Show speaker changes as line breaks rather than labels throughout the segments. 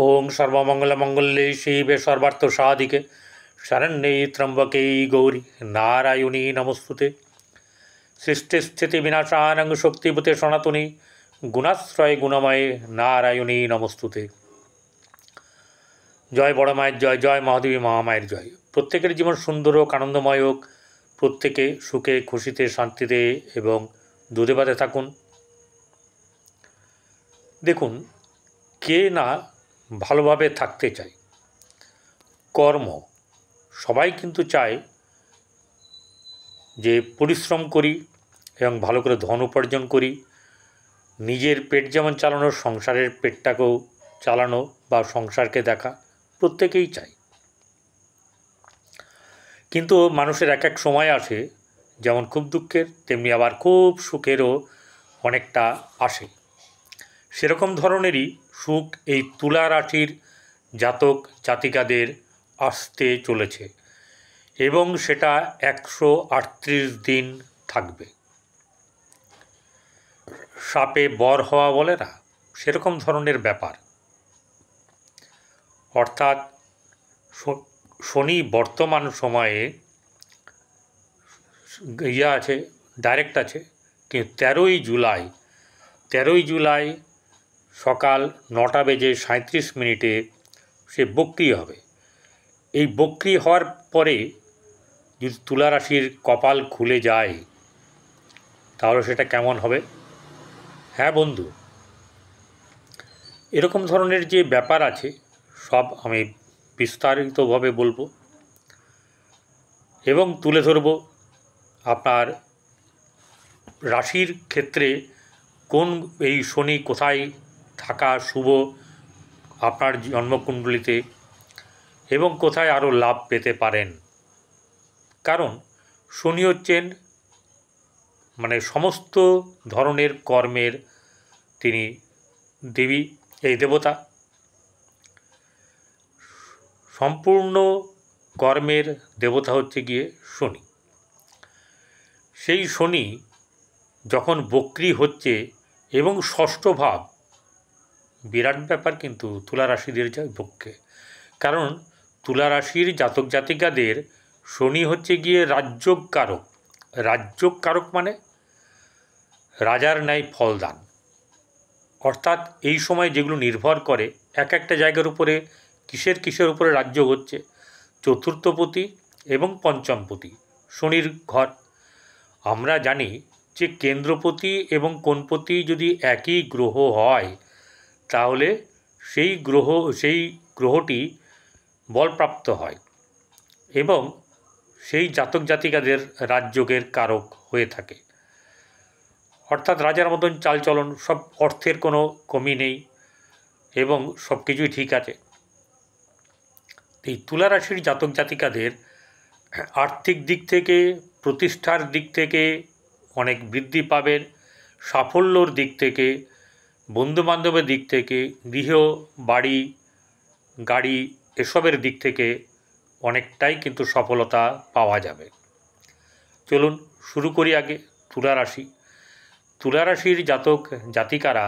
ओं सर्वमंगलमंगल्ये शिवे सर्वार्थसाधिके शरण्ये त्र्यंबके गौरी नारायणी नमोस्तुते। सृष्टिस्थितिविनाशानं शक्तिभूते सनातनी गुणाश्रय गुणमये नारायणी नमोस्तुते। जय बड़ मायर जय, जय महादेवी महामायर जय। प्रत्येकेर जीवन सुंदर होक, आनंदमय होक, प्रत्येके सुखे खुशिते शांतिते एवं दूधे भाते थाकुन। देखुन के ना ভালোভাবে থাকতে চায়। কর্ম সবাই কিন্তু চায় যে পরিশ্রম করি এবং ভালো করে ধন উপার্জন করি, নিজের পেট যেমন চালানো, সংসারের পেটটাকেও চালানো বা সংসারকে দেখা প্রত্যেকেই চায়। কিন্তু মানুষের এক এক সময় আসে, যেমন খুব দুঃখের তেমনি আবার খুব সুখেরও অনেকটা আসে। সেরকম ধরনেরই সুখ এই তুলা রাশির জাতক জাতিকাদের আসতে চলেছে এবং সেটা 138 দিন থাকবে। সাপে বর হওয়া বলে না, সেরকম ধরনের ব্যাপার। অর্থাৎ শনি বর্তমান সময়ে আছে, ডাইরেক্ট আছে, কিন্তু 13ই জুলাই সকাল 9:37 সে বক্রি হবে। এই বক্রি হওয়ার পরে যদি তুলা রাশির কপাল খুলে যায় তাহলে সেটা কেমন হবে? হ্যাঁ বন্ধু, এরকম ধরনের যে ব্যাপার আছে সব আমি বিস্তারিতভাবে বলবো এবং তুলে ধরব। আপনার রাশির ক্ষেত্রে কোন এই শনি কোথায় থাকা শুভ আপনার জন্মকুণ্ডলিতে এবং কোথায় আরও লাভ পেতে পারেন। কারণ শনি হচ্ছেন সমস্ত ধরনের কর্মের তিনি দেবী, এই দেবতা। সম্পূর্ণ কর্মের দেবতা হচ্ছে গিয়ে শনি। সেই শনি যখন বক্রি হচ্ছে এবং ষষ্ঠ ভাব, বিরাট ব্যাপার কিন্তু তুলা রাশিদের পক্ষে। কারণ তুলা রাশির জাতক জাতিকাদের শনি হচ্ছে গিয়ে রাজ্যকারক। রাজ্যকারক মানে রাজার ন্যায় ফলদান। অর্থাৎ এই সময় যেগুলো নির্ভর করে এক একটা জায়গার উপরে, কিসের উপরে রাজ্য হচ্ছে, চতুর্থপতি এবং পঞ্চমপতি শনির ঘর। আমরা জানি যে কেন্দ্রপতি এবং কোণপতি যদি একই গ্রহ হয় তাহলে সেই গ্রহটি বলপ্রাপ্ত হয় এবং সেই জাতক জাতিকাদের রাজযোগের কারক হয়ে থাকে। অর্থাৎ রাজার মতন চালচলন, সব অর্থের কোনো কমি নেই এবং সব কিছুই ঠিক আছে। এই তুলা রাশির জাতক জাতিকাদের আর্থিক দিক থেকে, প্রতিষ্ঠার দিক থেকে অনেক বৃদ্ধি পাবেন, সাফল্যর দিক থেকে, বন্ধুবান্ধবের দিক থেকে, গৃহ বাড়ি গাড়ি এসবের দিক থেকে অনেকটাই কিন্তু সফলতা পাওয়া যাবে। চলুন শুরু করি আগে তুলা রাশি। তুলা রাশির জাতক জাতিকারা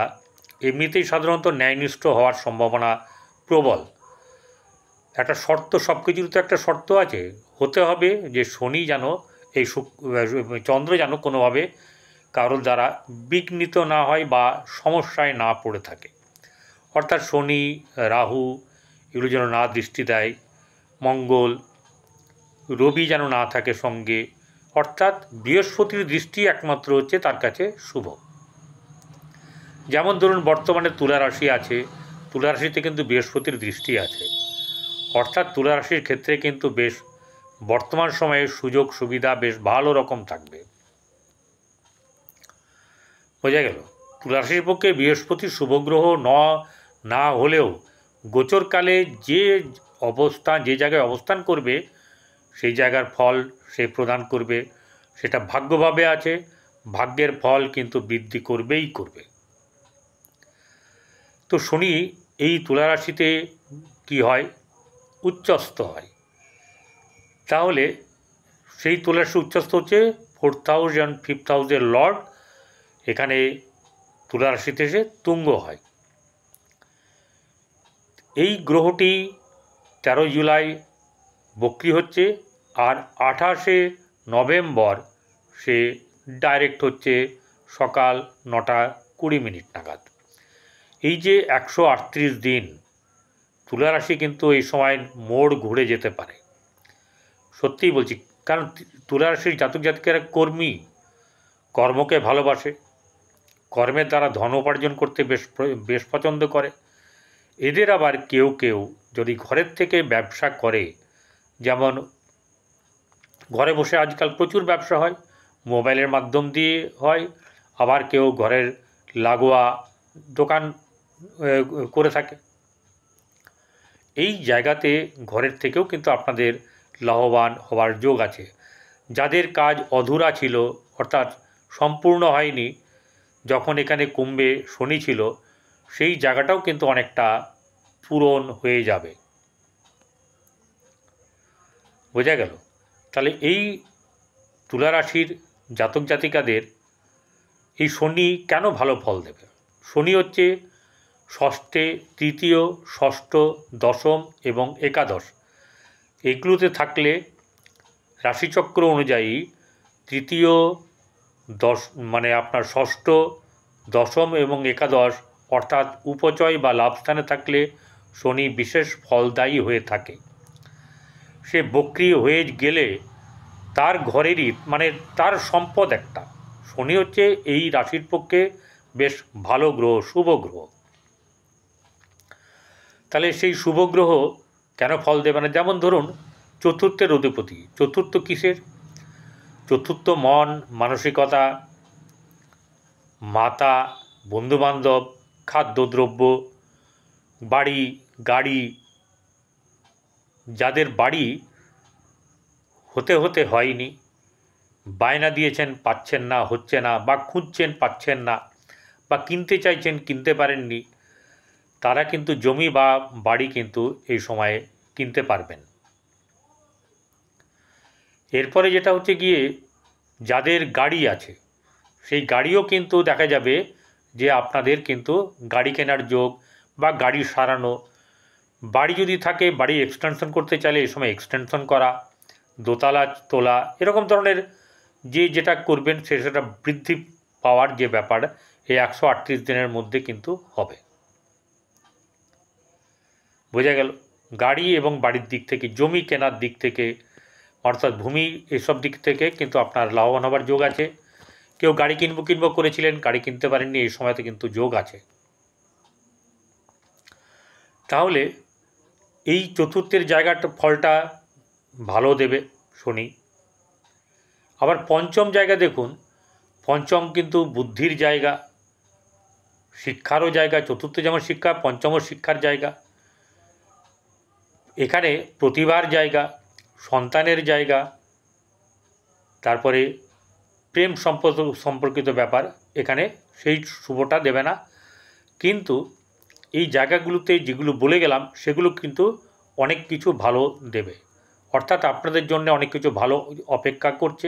এমনিতেই সাধারণত ন্যায়নিষ্ঠ হওয়ার সম্ভাবনা প্রবল। একটা শর্ত, সব কিছুর তো একটা শর্ত আছে, হতে হবে যে শনি যেন এই চন্দ্র যেন কোনোভাবে কারোর দ্বারা বিঘ্নিত না হয় বা সমস্যায় না পড়ে থাকে। অর্থাৎ শনি রাহু এগুলো যেন না দৃষ্টি দেয়, মঙ্গল রবি যেন না থাকে সঙ্গে। অর্থাৎ বৃহস্পতির দৃষ্টি একমাত্র হচ্ছে তার কাছে শুভ। যেমন ধরুন বর্তমানে তুলা রাশি আছে, তুলা রাশিতে কিন্তু বৃহস্পতির দৃষ্টি আছে। অর্থাৎ তুলা রাশির ক্ষেত্রে কিন্তু বেশ বর্তমান সময়ে সুযোগ সুবিধা বেশ ভালো রকম থাকবে। বোঝা গেল? তুলা রাশির পক্ষে বৃহস্পতি শুভগ্রহ না হলেও গোচরকালে যে জায়গায় অবস্থান করবে সেই জায়গার ফল সে প্রদান করবে। সেটা ভাগ্যভাবে আছে, ভাগ্যের ফল কিন্তু বৃদ্ধি করবেই করবে। তো শনি এই তুলা রাশিতে কী হয়? উচ্চস্থ হয়। তাহলে সেই তুলা রাশি উচ্চস্থ হচ্ছে 4th হাউস এবং 5th হাউসের লর্ড এখানে তুলা রাশিতে এসে তুঙ্গ হয়। এই গ্রহটি 13 জুলাই বক্রি হচ্ছে, আর 28শে নভেম্বর সে ডাইরেক্ট হচ্ছে সকাল 9:20 নাগাদ। এই যে 138 দিন তুলা রাশি কিন্তু এই সময় মোড় ঘুরে যেতে পারে, সত্যিই বলছি। কারণ তুলা রাশির জাতক জাতিকারা কর্মী, কর্মকে ভালোবাসে, কর্মের দ্বারা ধন উপার্জন করতে বেশ পছন্দ করে। এদের আবার কেউ কেউ যদি ঘরের থেকে ব্যবসা করে, যেমন ঘরে বসে আজকাল প্রচুর ব্যবসা হয়, মোবাইলের মাধ্যম দিয়ে হয়, আবার কেউ ঘরের লাগোয়া দোকান করে থাকে। এই জায়গাতে ঘরের থেকেও কিন্তু আপনাদের লাভবান হওয়ার যোগ আছে। যাদের কাজ অধুরা ছিল, অর্থাৎ সম্পূর্ণ হয়নি, যখন এখানে কুম্ভে শনি ছিল, সেই জায়গাটাও কিন্তু অনেকটা পূরণ হয়ে যাবে। বোঝা গেল? তাহলে এই তুলা রাশির জাতক জাতিকাদের এই শনি কেন ভালো ফল দেবে? শনি হচ্ছে ষষ্ঠে, তৃতীয়, ষষ্ঠ, দশম এবং একাদশ, এগুলোতে থাকলে রাশিচক্র অনুযায়ী তৃতীয় মানে আপনার ষষ্ঠ, দশম এবং একাদশ অর্থাৎ উপচয় বা লাভস্থানে থাকলে শনি বিশেষ ফলদায়ী হয়ে থাকে। সে বক্রি হয়ে গেলে তার ঘরেরই মানে তার সম্পদ একটা। শনি হচ্ছে এই রাশির পক্ষে বেশ ভালো গ্রহ, শুভ গ্রহ। তাহলে সেই শুভ গ্রহ কেন ফল দেবে না? যেমন ধরুন চতুর্থের অধিপতি। চতুর্থ কিসের? চতুর্থ মন, মানসিকতা, মাতা, বন্ধুবান্ধব, খাদ্যদ্রব্য, বাড়ি, গাড়ি। যাদের বাড়ি হতে হতে হয়নি, বায়না দিয়েছেন, পাচ্ছেন না, হচ্ছে না, বা খুঁজছেন, পাচ্ছেন না, বা কিনতে চাইছেন, কিনতে পারেননি, তারা কিন্তু জমি বা বাড়ি কিন্তু এই সময়ে কিনতে পারবেন। এরপরে যেটা হচ্ছে গিয়ে যাদের গাড়ি আছে, সেই গাড়িও কিন্তু দেখা যাবে যে আপনাদের কিন্তু গাড়ি কেনার যোগ, বা গাড়ি সারানো, বাড়ি যদি থাকে বাড়ি এক্সটেনশন করতে চাইলে এই সময় এক্সটেনশন করা, দোতলা তোলা, এরকম ধরনের যেটা করবেন সেটা বৃদ্ধি পাওয়ার যে ব্যাপার এই 138 দিনের মধ্যে কিন্তু হবে। বোঝা গেল? গাড়ি এবং বাড়ির দিক থেকে, জমি কেনার দিক থেকে, অর্থাৎ ভূমি, এসব দিক থেকে কিন্তু আপনার লাভবান হবার যোগ আছে। কেউ গাড়ি কিনবো করেছিলেন, গাড়ি কিনতে পারেননি, এই সময়তে কিন্তু যোগ আছে। তাহলে এই চতুর্থের জায়গাটা ফলটা ভালো দেবে শনি। আবার পঞ্চম জায়গা দেখুন, পঞ্চম কিন্তু বুদ্ধির জায়গা, শিক্ষারও জায়গা। চতুর্থ যেমন শিক্ষা, পঞ্চমও শিক্ষার জায়গা। এখানে প্রতিভার জায়গা, সন্তানের জায়গা, তারপরে প্রেম সম্পর্কিত ব্যাপার, এখানে সেই শুভটা দেবে না। কিন্তু এই জায়গাগুলোতে যেগুলো বলে গেলাম সেগুলো কিন্তু অনেক কিছু ভালো দেবে, অর্থাৎ আপনাদের জন্য অনেক কিছু ভালো অপেক্ষা করছে।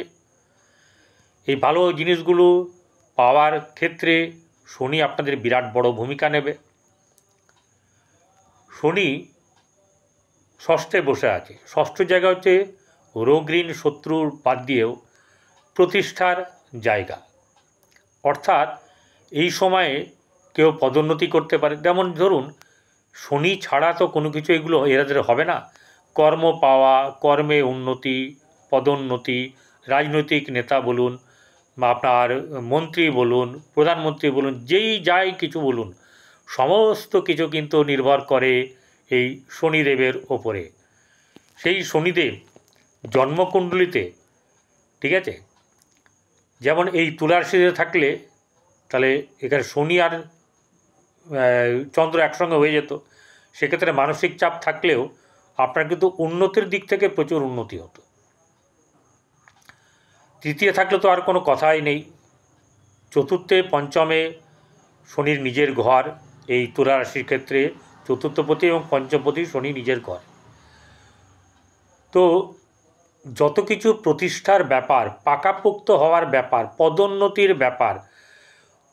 এই ভালো জিনিসগুলো পাওয়ার ক্ষেত্রে শনি আপনাদের বিরাট বড় ভূমিকা নেবে। শনি ষষ্ঠে বসে আছে। ষষ্ঠ জায়গা হচ্ছে রোগ ঋণ শত্রুর বাদ দিয়েও প্রতিষ্ঠার জায়গা, অর্থাৎ এই সময়ে কেউ পদোন্নতি করতে পারে। যেমন ধরুন শনি ছাড়া তো কোনো কিছু এগুলো এরাদের হবে না। কর্ম পাওয়া, কর্মে উন্নতি, পদোন্নতি, রাজনৈতিক নেতা বলুন বা আপনার মন্ত্রী বলুন, প্রধানমন্ত্রী বলুন, যেই যাই কিছু বলুন, সমস্ত কিছু কিন্তু নির্ভর করে এই শনিদেবের ওপরে। সেই শনিদেব জন্মকুণ্ডলিতে, ঠিক আছে, যেমন এই তুলা রাশিতে থাকলে তাহলে এখানে শনি আর চন্দ্র একসঙ্গে হয়ে যেত, সেক্ষেত্রে মানসিক চাপ থাকলেও আপনার কিন্তু উন্নতির দিক থেকে প্রচুর উন্নতি হতো। তৃতীয় থাকলে তো আর কোনো কথাই নেই। চতুর্থে, পঞ্চমে শনির নিজের ঘর, এই তুলা রাশির ক্ষেত্রে চতুর্থপতি এবং পঞ্চমপতি শনি নিজের ঘর। তো যত কিছু প্রতিষ্ঠার ব্যাপার, পাকাপোক্ত হওয়ার ব্যাপার, পদোন্নতির ব্যাপার,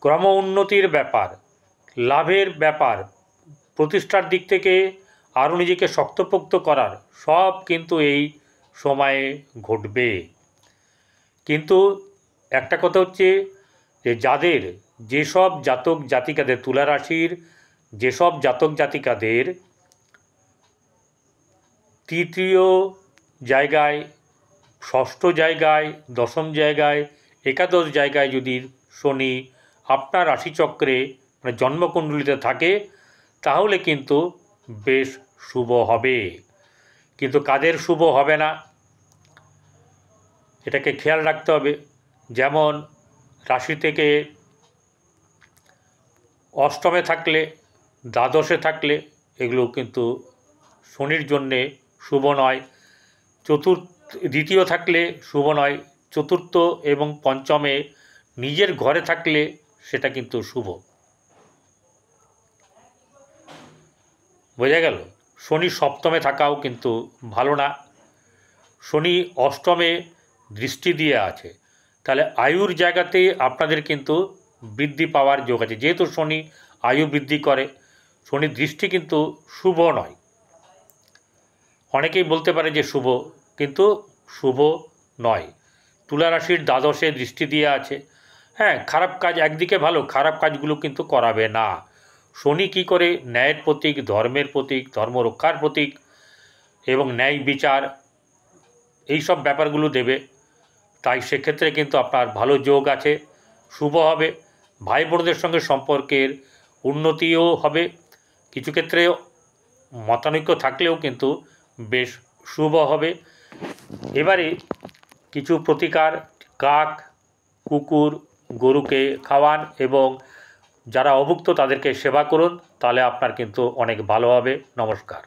ক্রম উন্নতির ব্যাপার, লাভের ব্যাপার, প্রতিষ্ঠার দিক থেকে আরও নিজেকে শক্তপোক্ত করার সব কিন্তু এই সময়ে ঘটবে। কিন্তু একটা কথা হচ্ছে যে যাদের যেসব জাতক জাতিকাদের তুলা রাশির যেসব জাতক জাতিকাদের তৃতীয় জায়গায়, ষষ্ঠ জায়গায়, দশম জায়গায়, একাদশ জায়গায় যদি শনি আপনার রাশিচক্রে মানে জন্মকুণ্ডলিতে থাকে তাহলে কিন্তু বেশ শুভ হবে। কিন্তু কাদের শুভ হবে না এটাকে খেয়াল রাখতে হবে। যেমন রাশি থেকে অষ্টমে থাকলে, দ্বাদশে থাকলে এগুলো কিন্তু শনির জন্যে শুভ নয়। দ্বিতীয় থাকলে শুভ নয়। চতুর্থ এবং পঞ্চমে নিজের ঘরে থাকলে সেটা কিন্তু শুভ। বোঝা গেল? শনি সপ্তমে থাকাও কিন্তু ভালো না। শনি অষ্টমে দৃষ্টি দিয়ে আছে, তাহলে আয়ুর জায়গাতে আপনাদের কিন্তু বৃদ্ধি পাওয়ার যোগ আছে। যেহেতু শনি আয়ু বৃদ্ধি করে, শনির দৃষ্টি কিন্তু শুভ নয়। অনেকেই বলতে পারে যে শুভ, কিন্তু শুভ নয়। তুলা রাশির দ্বাদশে দৃষ্টি দিয়ে আছে। হ্যাঁ, খারাপ কাজ একদিকে ভালো, খারাপ কাজগুলো কিন্তু করাবে না। শনি কী করে? ন্যায়ের প্রতীক, ধর্মের প্রতীক, ধর্ম রক্ষার প্রতীক এবং ন্যায় বিচার এইসব ব্যাপারগুলো দেবে। তাই সেক্ষেত্রে কিন্তু আপনার ভালো যোগ আছে, শুভ হবে। ভাই বোনদের সঙ্গে সম্পর্কের উন্নতিও হবে। কিছু ক্ষেত্রে মতানৈক্য থাকলেও কিন্তু বেশ শুভ হবে। এবারে কিছু প্রতিকার: কাক, কুকুর, গরুকে খাওয়ান এবং যারা অভুক্ত তাদেরকে সেবা করুন, তাহলে আপনার কিন্তু অনেক ভালো হবে। নমস্কার।